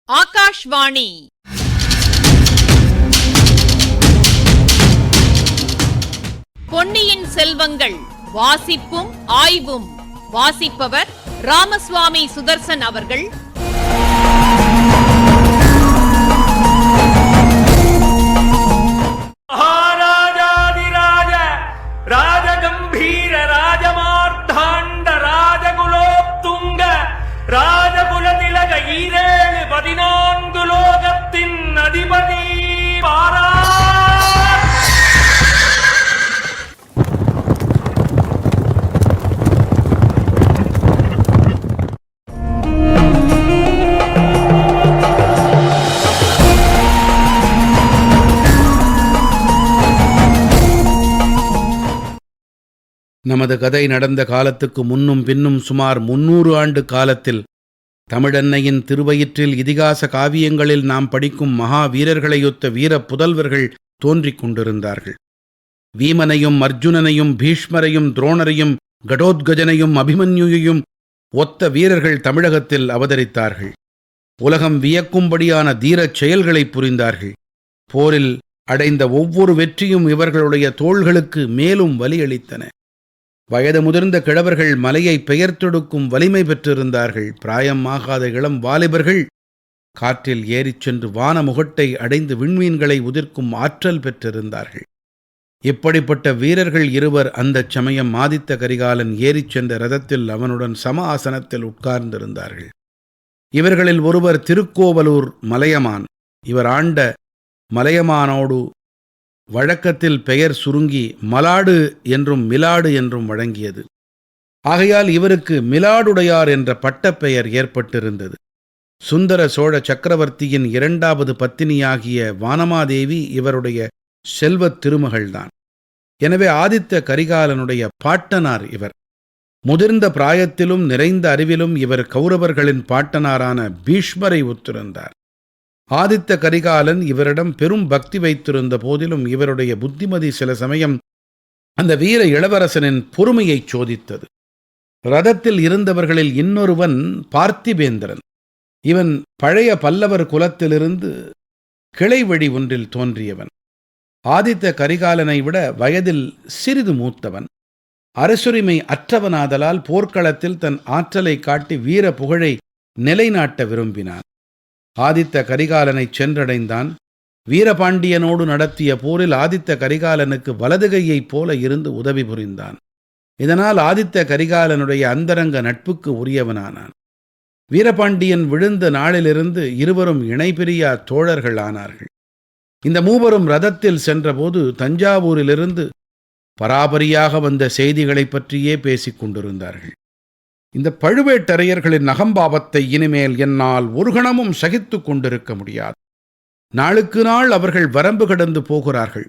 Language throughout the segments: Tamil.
ஆகாஷ்வாணி. பொன்னியின் செல்வங்கள் வாசிப்பும் ஆய்வும். வாசிப்பவர் ராமசுவாமி சுதர்சன் அவர்கள். மகாராஜாதிராஜ ராஜகம்பீர ராஜமார்த்தாண்ட ராஜகுலோத்துங்க ராஜகுலதிலக ஈரேழு 14 லோகத்தின் அதிபதி பாரா. நமது கதை நடந்த காலத்துக்கு முன்னும் பின்னும் சுமார் 300 ஆண்டு காலத்தில் தமிழன்னையின் திருவயிற்றில் இதிகாச காவியங்களில் நாம் படிக்கும் மகாவீரர்களையொத்த வீர புதல்வர்கள் தோன்றிக் கொண்டிருந்தார்கள். வீமனையும் அர்ஜுனனையும் பீஷ்மரையும் துரோணரையும் கடோத்கஜனையும் அபிமன்யுயையும் ஒத்த வீரர்கள் தமிழகத்தில் அவதரித்தார்கள். உலகம் வியக்கும்படியான தீரச் செயல்களை புரிந்தார்கள். போரில் அடைந்த ஒவ்வொரு வெற்றியும் இவர்களுடைய தோள்களுக்கு மேலும் வலியளித்தன. வயது முதிர்ந்த கிழவர்கள் மலையை பெயர்த்தெடுக்கும் வலிமை பெற்றிருந்தார்கள். பிராயமாகாத இளம் வாலிபர்கள் காற்றில் ஏறிச் சென்று வானமுகட்டை அடைந்து விண்மீன்களை உதிர்க்கும் ஆற்றல் பெற்றிருந்தார்கள். இப்படிப்பட்ட வீரர்கள் இருவர் அந்தச் சமயம் ஆதித்த கரிகாலன் ஏறிச் சென்ற ரதத்தில் அவனுடன் சம ஆசனத்தில் உட்கார்ந்திருந்தார்கள். இவர்களில் ஒருவர் திருக்கோவலூர் மலையமான். இவர் ஆண்ட மலையமானோடு வழக்கத்தில் பெயர் சுருங்கி மலாடு என்றும் மிலாடு என்றும் வழங்கியது. ஆகையால் இவருக்கு மிலாடுடையார் என்ற பட்டப்பெயர் ஏற்பட்டிருந்தது. சுந்தர சோழ சக்கரவர்த்தியின் 2வது பத்தினியாகிய வானமாதேவி இவருடைய செல்வத் திருமகள்தான். எனவே ஆதித்த கரிகாலனுடைய பாட்டனார் இவர். முதிர்ந்த பிராயத்திலும் நிறைந்த அறிவிலும் இவர் கௌரவர்களின் பாட்டனாரான பீஷ்மரை ஒத்திருந்தார். ஆதித்த கரிகாலன் இவரிடம் பெரும் பக்தி வைத்திருந்த போதிலும் இவருடைய புத்திமதி சில சமயம் அந்த வீர இளவரசனின் பொறுமையைச் சோதித்தது. ரதத்தில் இருந்தவர்களில் இன்னொருவன் பார்த்திபேந்திரன். இவன் பழைய பல்லவர் குலத்திலிருந்து கிளை வழி ஒன்றில் தோன்றியவன். ஆதித்த கரிகாலனை விட வயதில் சிறிது மூத்தவன். அரசுரிமை அற்றவனாதலால் போர்க்களத்தில் தன் ஆற்றலை காட்டி வீர புகழை நிலைநாட்ட விரும்பினான். ஆதித்த கரிகாலனை சென்றடைந்தான். வீரபாண்டியனோடு நடத்திய போரில் ஆதித்த கரிகாலனுக்கு வலதுகையைப் போல இருந்து உதவி புரிந்தான். இதனால் ஆதித்த கரிகாலனுடைய அந்தரங்க நட்புக்கு உரியவனானான். வீரபாண்டியன் விழுந்த நாளிலிருந்து இருவரும் இணைபிரியா தோழர்கள் ஆனார்கள். இந்த மூவரும் ரதத்தில் சென்றபோது தஞ்சாவூரிலிருந்து பராபரியாக வந்த செய்திகளைப் பற்றியே பேசிக் கொண்டிருந்தார்கள். இந்த பழுவேட்டரையர்களின் அகம்பாவத்தை இனிமேல் என்னால் ஒரு கணமும் சகித்து கொண்டிருக்க முடியாது. நாளுக்கு நாள் அவர்கள் வரம்பு கடந்து போகிறார்கள்.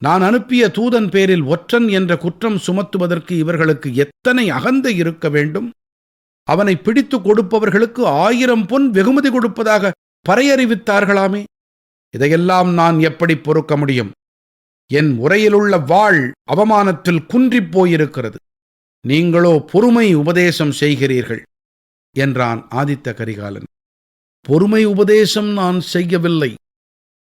நான் அனுப்பிய தூதன் பேரில் ஒற்றன் என்ற குற்றம் சுமத்துவதற்கு இவர்களுக்கு எத்தனை அகந்தை இருக்க வேண்டும்! அவனை பிடித்து கொடுப்பவர்களுக்கு 1000 பொன் வெகுமதி கொடுப்பதாக பறையறிவித்தார்களாமே. இதையெல்லாம் நான் எப்படி பொறுக்க முடியும்? என் உரையிலுள்ள வாள் அவமானத்தில் குன்றிப் போயிருக்கிறது. நீங்களோ பொறுமை உபதேசம் செய்கிறீர்கள் என்றான் ஆதித்த கரிகாலன். பொறுமை உபதேசம் நான் செய்யவில்லை.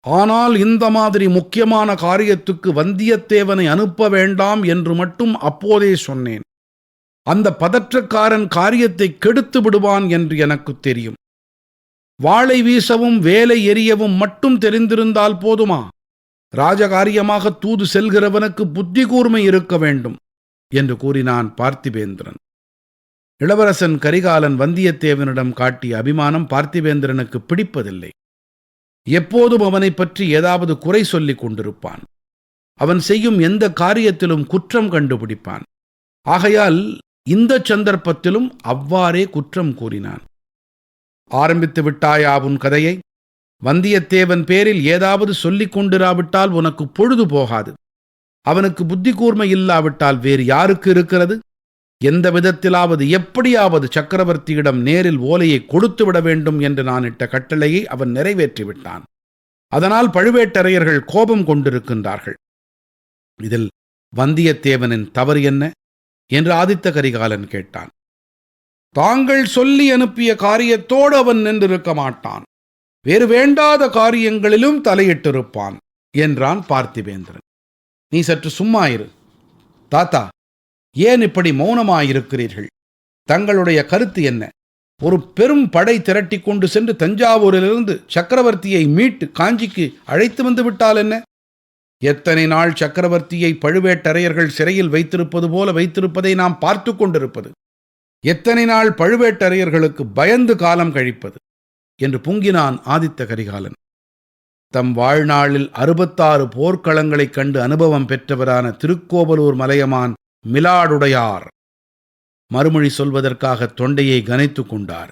ஆனால் இந்த மாதிரி முக்கியமான காரியத்துக்கு வந்தியத்தேவனை அனுப்ப வேண்டாம் என்று மட்டும் அப்போதே சொன்னேன். அந்த பதற்றக்காரன் காரியத்தை கெடுத்து விடுவான் என்று எனக்கு தெரியும். வாளை வீசவும் வேலை எறியவும் மட்டும் தெரிந்திருந்தால் போதுமா? ராஜகாரியமாக தூது செல்கிறவனுக்கு புத்தி கூர்மை இருக்க வேண்டும் என்று கூறினான் பார்த்திபேந்திரன். இளவரசன் கரிகாலன் வந்தியத்தேவனிடம் காட்டிய அபிமானம் பார்த்திபேந்திரனுக்கு பிடிப்பதில்லை. எப்போதும் அவனை பற்றி ஏதாவது குறை சொல்லிக் கொண்டிருப்பான். அவன் செய்யும் எந்த காரியத்திலும் குற்றம் கண்டுபிடிப்பான். ஆகையால் இந்த சந்தர்ப்பத்திலும் அவ்வாறே குற்றம் கூறினான். ஆரம்பித்து விட்டாயா உன் கதையை? வந்தியத்தேவன் பேரில் ஏதாவது சொல்லிக் கொண்டிராவிட்டால் உனக்கு பொழுது போகாது. அவனுக்கு புத்தி கூர்மை இல்லாவிட்டால் வேறு யாருக்கு இருக்கிறது? எந்த விதத்திலாவது எப்படியாவது சக்கரவர்த்தியிடம் நேரில் ஓலையை கொடுத்து விட வேண்டும் என்று நான் இட்ட கட்டளையை அவன் நிறைவேற்றிவிட்டான். அதனால் பழுவேட்டரையர்கள் கோபம் கொண்டிருக்கின்றார்கள். இதில் வந்தியத்தேவனின் தவறு என்ன என்று ஆதித்த கரிகாலன் கேட்டான். தாங்கள் சொல்லி அனுப்பிய காரியத்தோடு அவன் நின்றிருக்க மாட்டான். வேறு வேண்டாத காரியங்களிலும் தலையிட்டிருப்பான் என்றான் பார்த்திபேந்திரன். நீ சற்று சும்மா இரு. தாத்தா, ஏன் இப்படி மௌனமாயிருக்கிறீர்கள்? தங்களுடைய கருத்து என்ன? ஒரு பெரும் படை திரட்டி கொண்டு சென்று தஞ்சாவூரிலிருந்து சக்கரவர்த்தியை மீட்டு காஞ்சிக்கு அழைத்து வந்து விட்டால் என்ன? எத்தனை நாள் சக்கரவர்த்தியை பழுவேட்டரையர்கள் சிறையில் வைத்திருப்பது போல வைத்திருப்பதை நாம் பார்த்து கொண்டிருப்பது? எத்தனை நாள் பழுவேட்டரையர்களுக்கு பயந்து காலம் கழிப்பது என்று பொங்கினான் ஆதித்த கரிகாலன். தம் வாழ்நாளில் 66 போர்க்களங்களைக் கண்டு அனுபவம் பெற்றவரான திருக்கோவலூர் மலையமான் மிலாடுடையார் மறுமொழி சொல்வதற்காக தொண்டையை கனைத்துக் கொண்டார்.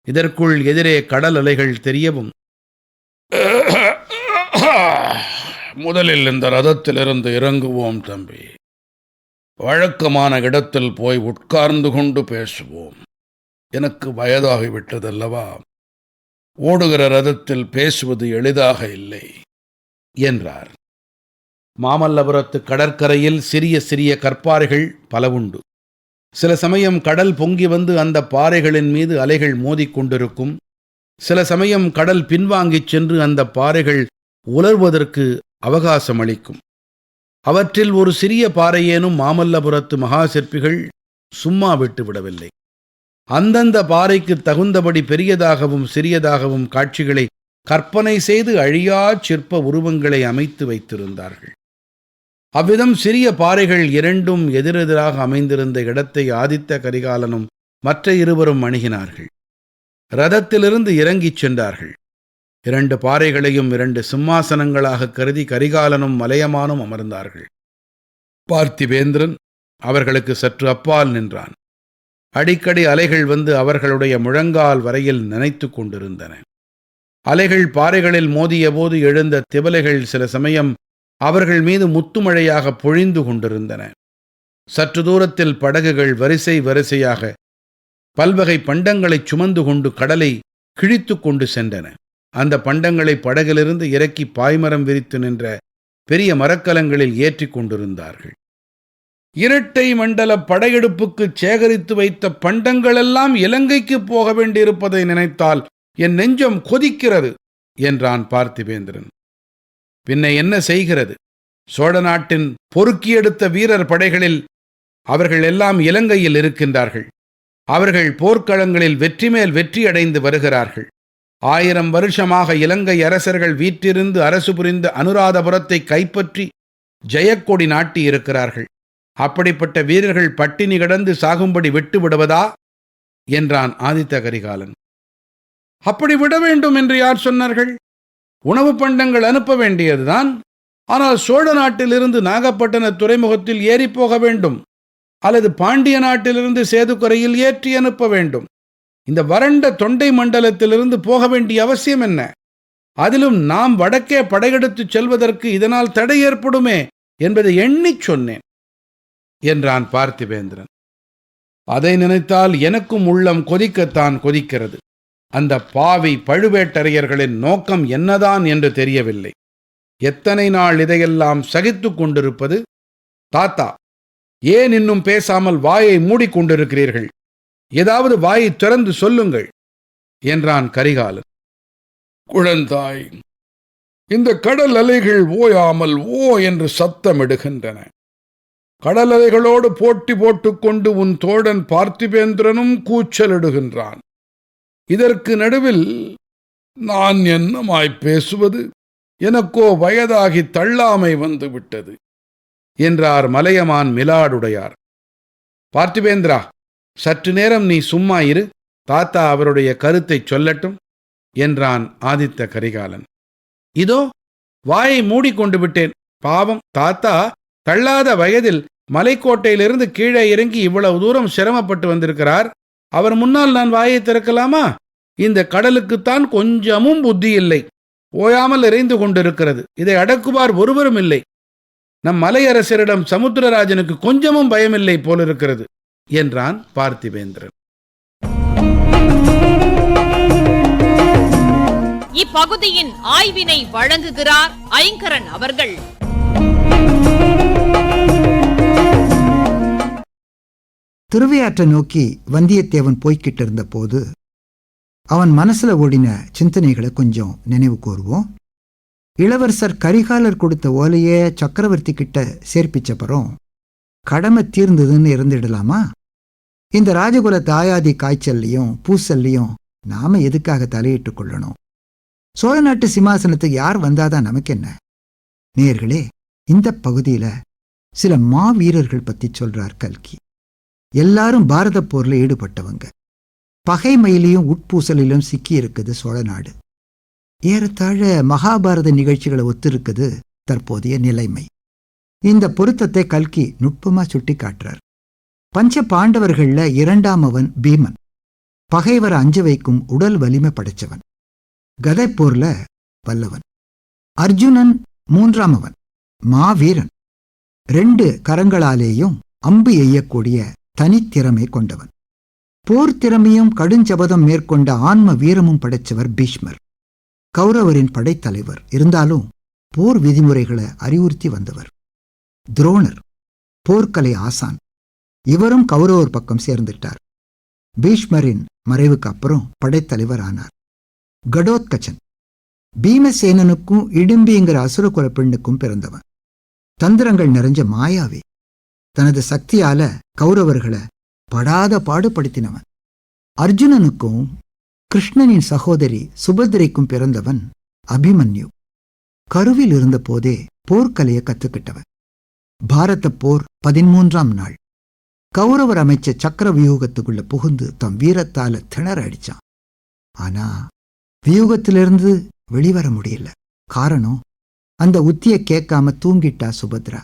இதற்குள் எதிரே கடல் அலைகள் தெரியவும், முதலில் இந்த ரதத்திலிருந்து இறங்குவோம் தம்பி. வழக்கமான இடத்தில் போய் உட்கார்ந்து கொண்டு பேசுவோம். எனக்கு வயதாகிவிட்டதல்லவா, ஓடுகிற ரதத்தில் பேசுவது எளிதாக இல்லை என்றார். மாமல்லபுரத்து கடற்கரையில் சிறிய சிறிய கற்பாறைகள் பல உண்டு. சில சமயம் கடல் பொங்கி வந்து அந்த பாறைகளின் மீது அலைகள் மோதிக்கொண்டிருக்கும். சில சமயம் கடல் பின்வாங்கிச் சென்று அந்த பாறைகள் உலர்வதற்கு அவகாசம் அளிக்கும். அவற்றில் ஒரு சிறிய பாறையேனும் மாமல்லபுரத்து மகா சிற்பிகள் சும்மா விட்டு விடவில்லை. அந்தந்த பாறைக்கு தகுந்தபடி பெரியதாகவும் சிறியதாகவும் காட்சிகளை கற்பனை செய்து அழியா சிற்ப உருவங்களை அமைத்து வைத்திருந்தார்கள். அவ்விதம் சிறிய பாறைகள் இரண்டும் எதிரெதிராக அமைந்திருந்த இடத்தை ஆதித்த கரிகாலனும் மற்ற இருவரும் அணுகினார்கள். ரதத்திலிருந்து இறங்கிச் சென்றார்கள். 2 பாறைகளையும் 2 சிம்மாசனங்களாக கருதி கரிகாலனும் மலையமானும் அமர்ந்தார்கள். பார்த்திபேந்திரன் அவர்களுக்கு சற்று அப்பால் நின்றான். அடிக்கடி அலைகள் வந்து அவர்களுடைய முழங்கால் வரையில் நனைத்து கொண்டிருந்தன. அலைகள் பாறைகளில் மோதிய போது எழுந்த திவலைகள் சில சமயம் அவர்கள் மீது முத்துமழையாக பொழிந்து கொண்டிருந்தன. சற்று தூரத்தில் படகுகள் வரிசை வரிசையாக பல்வகை பண்டங்களைச் சுமந்து கொண்டு கடலை கிழித்து கொண்டு சென்றன. அந்த பண்டங்களை படகிலிருந்து இறக்கி பாய்மரம் விரித்து நின்ற பெரிய மரக்கலங்களில் ஏற்றி கொண்டிருந்தார்கள். இரட்டை மண்டல படையெடுப்புக்கு சேகரித்து வைத்த பண்டங்களெல்லாம் இலங்கைக்கு போக வேண்டியிருப்பதை நினைத்தால் என் நெஞ்சம் கொதிக்கிறது என்றான் பார்த்திபேந்திரன். பின்ன என்ன செய்கிறது? சோழ நாட்டின் பொறுக்கியெடுத்த வீரர் படைகளில் அவர்கள் எல்லாம் இலங்கையில் இருக்கின்றார்கள். அவர்கள் போர்க்களங்களில் வெற்றி மேல் வெற்றி அடைந்து வருகிறார்கள். 1000 வருஷமாக இலங்கை அரசர்கள் வீற்றிருந்து அரசு புரிந்த அனுராதபுரத்தை கைப்பற்றி ஜெயக்கொடி நாட்டி இருக்கிறார்கள். அப்படிப்பட்ட வீரர்கள் பட்டினி கிடந்து சாகும்படி விட்டு விடுவதா என்றான் ஆதித்த கரிகாலன். அப்படி விட வேண்டும் என்று யார் சொன்னார்கள்? உணவு பண்டங்கள் அனுப்ப வேண்டியதுதான். ஆனால் சோழ நாட்டிலிருந்து நாகப்பட்டின துறைமுகத்தில் ஏறி போக வேண்டும், அல்லது பாண்டிய நாட்டிலிருந்து சேதுக்கரையில் ஏற்றி அனுப்ப வேண்டும். இந்த வறண்ட தொண்டை மண்டலத்திலிருந்து போக வேண்டிய அவசியம் என்ன? அதிலும் நாம் வடக்கே படையெடுத்து செல்வதற்கு இதனால் தடை ஏற்படுமே என்பதை எண்ணிச் சொன்னேன் என்றான் பார்த்திபேந்திரன். அதை நினைத்தால் எனக்கும் உள்ளம் கொதிக்கத்தான் கொதிக்கிறது. அந்த பாவி பழுவேட்டரையர்களின் நோக்கம் என்னதான் என்று தெரியவில்லை. எத்தனை நாள் இதையெல்லாம் சகித்து கொண்டிருப்பது? தாத்தா, ஏன் இன்னும் பேசாமல் வாயை மூடிக்கொண்டிருக்கிறீர்கள்? ஏதாவது வாயை திறந்து சொல்லுங்கள் என்றான் கரிகாலன். குழந்தாய், இந்த கடல் அலைகள் ஓயாமல் ஓ என்று சத்தமிடுகின்றன. கடல் அலைகளோடு போட்டி போட்டுக்கொண்டு உன் தோழன் பார்த்திபேந்திரனும் கூச்சலிடுகின்றான். இதற்கு நடுவில் நான் என்னமாய் பேசுவது? எனக்கோ வயதாகி தள்ளாமை வந்து விட்டது என்றார் மலையமான் மிலாடுடையார். பார்த்திபேந்திரா, சற்று நேரம் நீ சும்மா இரு. தாத்தா அவருடைய கருத்தை சொல்லட்டும் என்றான் ஆதித்த கரிகாலன். இதோ வாயை மூடிக்கொண்டு விட்டேன். பாவம் தாத்தா தள்ளாத வயதில் மலைக்கோட்டையிலிருந்து கீழே இறங்கி இவ்வளவு தூரம் சிரமப்பட்டு வந்திருக்கிறார். அவர் முன்னால் நான் வாயை திறக்கலாமா? இந்த கடலுக்குத்தான் கொஞ்சமும் புத்தி இல்லை. ஓயாமல் எரிந்து கொண்டிருக்கிறது. இதை அடக்குவார் ஒருவரும் இல்லை. நம் மலையரசரிடம் சமுத்திரராஜனுக்கு கொஞ்சமும் பயமில்லை போலிருக்கிறது என்றான் பார்த்திபேந்திரன். இப்பகுதியின் ஆய்வினை வழங்குகிறார் ஐங்கரன் அவர்கள். திருவையாற்றை நோக்கி வந்தியத்தேவன் போய்கிட்டு இருந்த போது அவன் மனசுல ஓடின சிந்தனைகளை கொஞ்சம் நினைவு கூறுவோம். இளவரசர் கரிகாலர் கொடுத்த ஓலையே சக்கரவர்த்தி கிட்ட சேர்ப்பிச்சப்பறம் கடமை தீர்ந்ததுன்னு இருந்துடலாமா? இந்த ராஜகுல தாயாதி காய்ச்சல்லையும் பூசல்லையும் நாம எதுக்காக தலையிட்டுக் கொள்ளணும்? சோழ நாட்டு சிம்மாசனத்துக்கு யார் வந்தாதான் நமக்கு என்ன? நேயர்களே, இந்த பகுதியில சில மாவீரர்கள் பத்தி சொல்றார் கல்கி. எல்லாரும் பாரத போர்ல ஈடுபட்டவங்க. பகைமையிலையும் உட்பூசலிலும் சிக்கி இருக்குது சோழ நாடு. ஏறத்தாழ மகாபாரத நிகழ்ச்சிகளை ஒத்திருக்குது தற்போதைய நிலைமை. இந்த பொருத்தத்தை கல்கி நுட்பமா சுட்டி காட்டுறார். பஞ்ச பாண்டவர்கள்ல இரண்டாமவன் பீமன். பகைவரை அஞ்ச வைக்கும் உடல் வலிமை படைச்சவன். கதைப்போர்ல வல்லவன். அர்ஜுனன் மூன்றாமவன், மாவீரன். 2 கரங்களாலேயும் அம்பு எய்யக்கூடிய தனித்திறமை கொண்டவன். போர் திறமையும் கடுஞ்சபதம் மேற்கொண்ட ஆன்ம வீரமும் படைச்சவர் பீஷ்மர். கௌரவரின் படைத்தலைவர். இருந்தாலும் போர் விதிமுறைகளை அறிவுறுத்தி வந்தவர். துரோணர், போர்க்கலை ஆசான். இவரும் கௌரவர் பக்கம் சேர்ந்துட்டார். பீஷ்மரின் மறைவுக்கு அப்புறம் படைத்தலைவர் ஆனார். கடோத்கச்சன், பீமசேனனுக்கும் இடும்பிங்கிற அசுரகுல பெண்ணுக்கும் பிறந்தவன். தந்திரங்கள் நிறைஞ்ச மாயாவி. தனது சக்தியால கௌரவர்களை படாத பாடுபடுத்தினவன். அர்ஜுனனுக்கும் கிருஷ்ணனின் சகோதரி சுபத்திரைக்கும் பிறந்தவன் அபிமன்யு. கருவில் இருந்த போதே போர்க்கலையை கத்துக்கிட்டவன். பாரத போர் 13ஆம் நாள் கௌரவர் அமைச்ச சக்கர வியூகத்துக்குள்ள புகுந்து தம் வீரத்தால திணற அடிச்சான். ஆனா வியூகத்திலிருந்து வெளிவர முடியல. காரணம், அந்த உத்திய கேட்காம தூங்கிட்டா சுபத்ரா.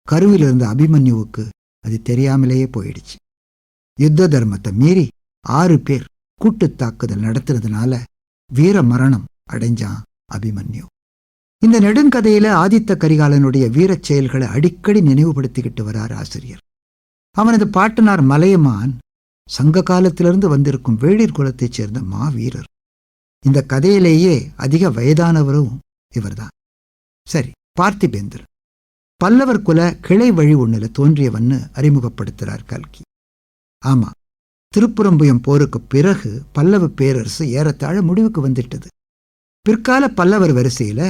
கருவில் இருந்த அபிமன்யுவுக்கு அது தெரியாமலேயே போயிடுச்சு. யுத்த தர்மத்தை மீறி 6 பேர் கூட்டுத் தாக்குதல் நடத்துறதுனால வீர மரணம் அடைஞ்சான் அபிமன்யு. இந்த நெடுங்கதையில ஆதித்த கரிகாலனுடைய வீரச் செயல்களை அடிக்கடி நினைவுபடுத்திக்கிட்டு வரார் ஆசிரியர். அவனது பாட்டனார் மலையமான் சங்க காலத்திலிருந்து வந்திருக்கும் வேளிர் குலத்தைச் சேர்ந்த மாவீரர். இந்த கதையிலேயே அதிக வயதானவரும் இவர்தான். சரி, பார்த்திபேந்திரன் பல்லவர் குல கிளை வழி ஒண்ணுல தோன்றியவன்னு அறிமுகப்படுத்துறார் கல்கி. ஆமா, திருப்புறம்புயம் போருக்கு பிறகு பல்லவ பேரரசு ஏறத்தாழ முடிவுக்கு வந்துட்டது. பிற்கால பல்லவர் வரிசையில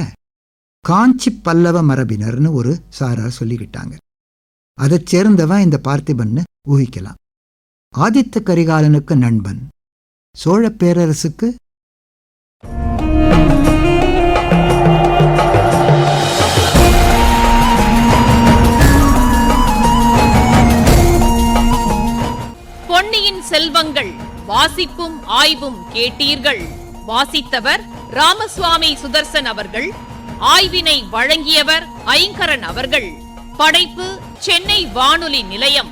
காஞ்சி பல்லவ மரபினர்னு ஒரு சாரார் சொல்லிக்கிட்டாங்க. அதைச் சேர்ந்தவன் இந்த பார்த்திபன்னு ஊகிக்கலாம். ஆதித்த கரிகாலனுக்கு நண்பன், சோழ பேரரசுக்கு பொன்னியின் செல்வங்கள் வாசிப்பும் ஆய்வும் கேட்டீர்கள். வாசித்தவர் ராமசுவாமி சுதர்சன் அவர்கள். ஆய்வினை வழங்கியவர் ஐங்கரன் அவர்கள். படைப்பு சென்னை வானொலி நிலையம்.